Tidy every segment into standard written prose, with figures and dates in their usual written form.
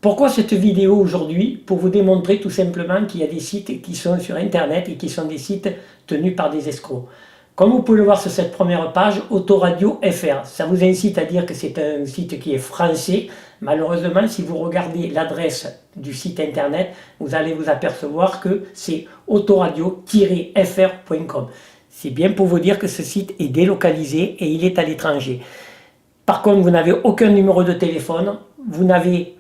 Pourquoi cette vidéo aujourd'hui? Pour vous démontrer tout simplement qu'il y a des sites qui sont sur internet et qui sont des sites tenus par des escrocs. Comme vous pouvez le voir sur cette première page, Autoradio FR, ça vous incite à dire que c'est un site qui est français. Malheureusement, si vous regardez l'adresse du site internet, vous allez vous apercevoir que c'est autoradio-fr.com. C'est bien pour vous dire que ce site est délocalisé et il est à l'étranger. Par contre, vous n'avez aucun numéro de téléphone, vous n'avez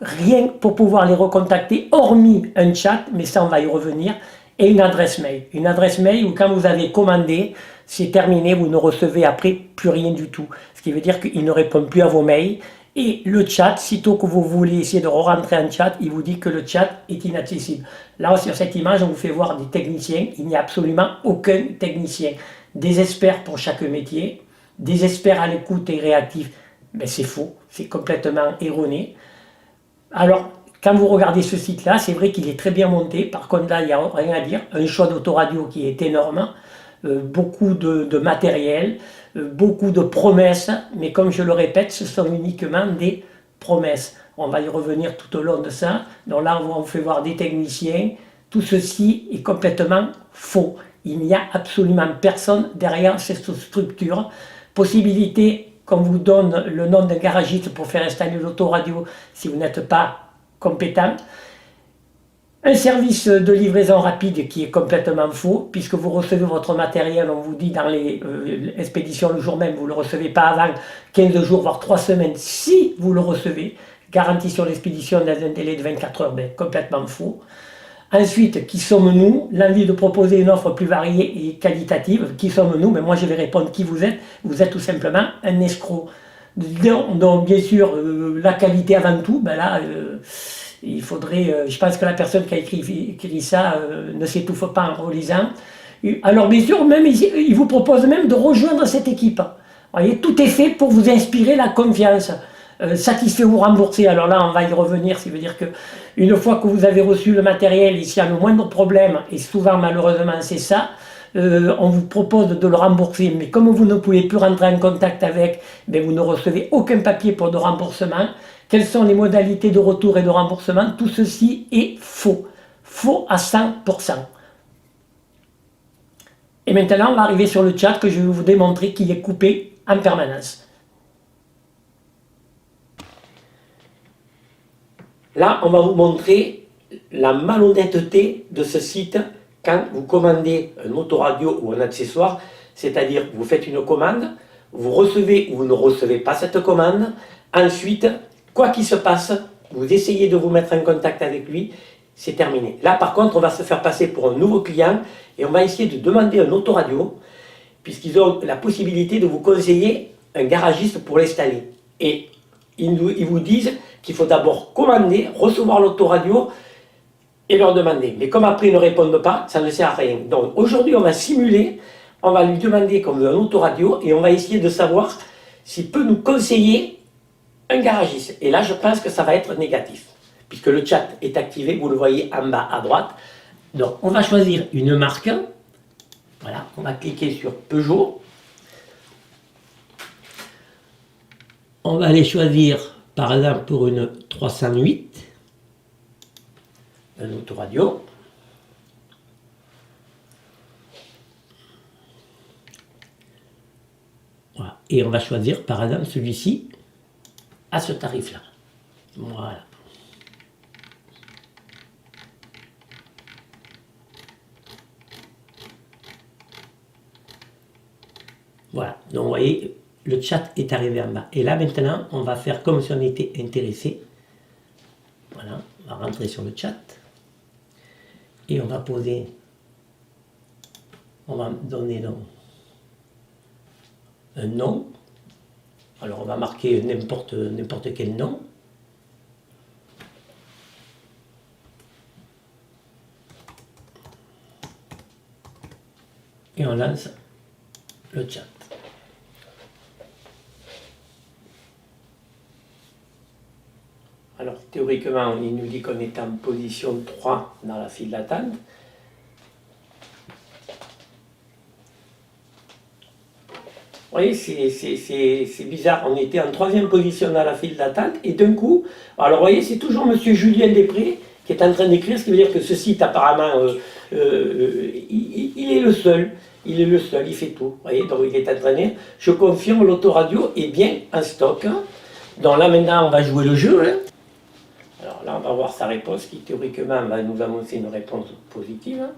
rien pour pouvoir les recontacter, hormis un chat, mais ça on va y revenir, et une adresse mail. Une adresse mail où quand vous avez commandé, c'est terminé, vous ne recevez après plus rien du tout. Ce qui veut dire qu'il ne répond plus à vos mails. Et le chat, sitôt que vous voulez essayer de rentrer en chat, il vous dit que le chat est inaccessible. Là, sur cette image, on vous fait voir des techniciens. Il n'y a absolument aucun technicien. Des experts pour chaque métier, des experts à l'écoute et réactifs. Mais c'est faux, c'est complètement erroné. Alors, quand vous regardez ce site-là, c'est vrai qu'il est très bien monté. Par contre, là, il n'y a rien à dire. Un choix d'autoradio qui est énorme. Beaucoup de matériel, beaucoup de promesses. Mais comme je le répète, ce sont uniquement des promesses. On va y revenir tout au long de ça. Donc là, on vous fait voir des techniciens. Tout ceci est complètement faux. Il n'y a absolument personne derrière cette structure. Possibilité qu'on vous donne le nom d'un garagiste pour faire installer l'autoradio si vous n'êtes pas compétent. Un service de livraison rapide qui est complètement faux, puisque vous recevez votre matériel, on vous dit dans les expéditions le jour même, vous ne le recevez pas avant 15 jours, voire 3 semaines, si vous le recevez. Garantie sur l'expédition dans un délai de 24 heures, ben, complètement faux. Ensuite, qui sommes-nous? L'envie de proposer une offre plus variée et qualitative. Qui sommes-nous? Mais moi, je vais répondre qui vous êtes. Vous êtes tout simplement un escroc. Donc, bien sûr, la qualité avant tout. Ben là, il faudrait. Je pense que la personne qui a écrit ça ne s'étouffe pas en relisant. Alors, bien sûr, même il vous propose même de rejoindre cette équipe. Vous voyez, tout est fait pour vous inspirer la confiance. Satisfait ou remboursé, alors là on va y revenir, ça veut dire que une fois que vous avez reçu le matériel et s'il y a le moindre problème, et souvent malheureusement c'est ça, on vous propose de le rembourser, mais comme vous ne pouvez plus rentrer en contact avec, ben vous ne recevez aucun papier pour de remboursement. Quelles sont les modalités de retour et de remboursement? Tout ceci est faux, faux à 100%. Et maintenant on va arriver sur le chat que je vais vous démontrer qu'il est coupé en permanence. Là, on va vous montrer la malhonnêteté de ce site quand vous commandez un autoradio ou un accessoire, c'est-à-dire vous faites une commande, vous recevez ou vous ne recevez pas cette commande, ensuite, quoi qu'il se passe, vous essayez de vous mettre en contact avec lui, c'est terminé. Là, par contre, on va se faire passer pour un nouveau client et on va essayer de demander un autoradio, puisqu'ils ont la possibilité de vous conseiller un garagiste pour l'installer. Et ils vous disent qu'il faut d'abord commander, recevoir l'autoradio et leur demander. Mais comme après ils ne répondent pas, ça ne sert à rien. Donc aujourd'hui on va simuler, on va lui demander qu'on veut un autoradio et on va essayer de savoir s'il peut nous conseiller un garagiste. Et là je pense que ça va être négatif, puisque le chat est activé, vous le voyez en bas à droite. Donc on va choisir une marque. Voilà, on va cliquer sur Peugeot. On va aller choisir, par exemple, pour une 308, un autoradio. Voilà. Et on va choisir, par exemple, celui-ci à ce tarif-là. Voilà. Voilà. Donc, vous voyez, le chat est arrivé en bas. Et là, maintenant, on va faire comme si on était intéressé. Voilà, on va rentrer sur le chat. Et on va poser, on va donner donc un nom. Alors, on va marquer n'importe quel nom. Et on lance le chat. Alors théoriquement, il nous dit qu'on est en position 3 dans la file d'attente. voyez, c'est bizarre. On était en troisième position dans la file d'attente et d'un coup, alors vous voyez, c'est toujours Monsieur Julien Després qui est en train d'écrire, ce qui veut dire que ce site apparemment, il est le seul. Il est le seul, il fait tout. Vous voyez, donc il est entraîné. Je confirme, l'autoradio est bien en stock. Donc là maintenant, on va jouer le jeu. Hein. Alors là, on va voir sa réponse qui théoriquement va nous annoncer une réponse positive.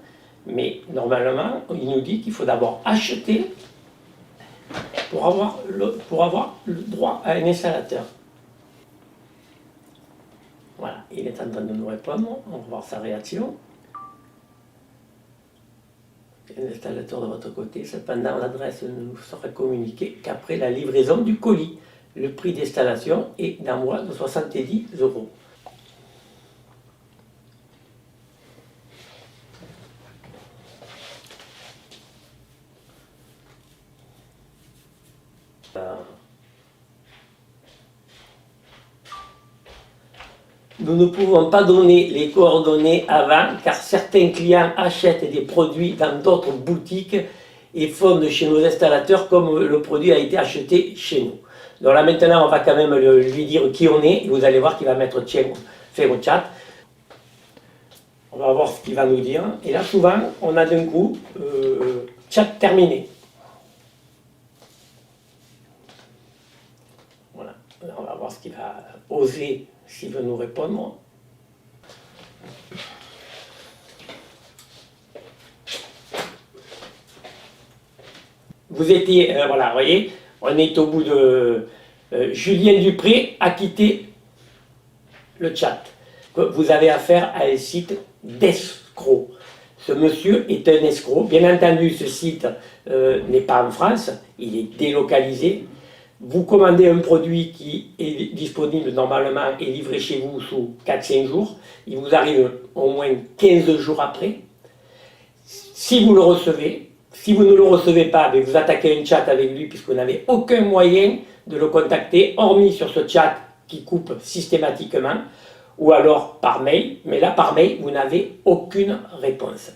Mais normalement, il nous dit qu'il faut d'abord acheter pour avoir le droit à un installateur. Voilà, il est en train de nous répondre. On va voir sa réaction. Un installateur de votre côté, cependant l'adresse ne nous sera communiquée qu'après la livraison du colis. Le prix d'installation est d'envoi de 70 €. Nous ne pouvons pas donner les coordonnées avant car certains clients achètent des produits dans d'autres boutiques et fondent chez nos installateurs comme le produit a été acheté chez nous. Donc là maintenant on va quand même lui dire qui on est et vous allez voir qu'il va mettre tiens, faire au chat. On va voir ce qu'il va nous dire et là souvent on a d'un coup chat terminé. Voilà, là, on va voir ce qu'il va oser s'il veut nous répondre. Vous étiez, voilà, vous voyez, on est au bout de... Julien Dupré a quitté le chat. Vous avez affaire à un site d'escroc. Ce monsieur est un escroc. Bien entendu, ce site n'est pas en France, il est délocalisé. Vous commandez un produit qui est disponible normalement et livré chez vous sous 4-5 jours. Il vous arrive au moins 15 jours après. Si vous le recevez, si vous ne le recevez pas, vous attaquez un chat avec lui puisque vous n'avez aucun moyen de le contacter, hormis sur ce chat qui coupe systématiquement, ou alors par mail. Mais là, par mail, vous n'avez aucune réponse.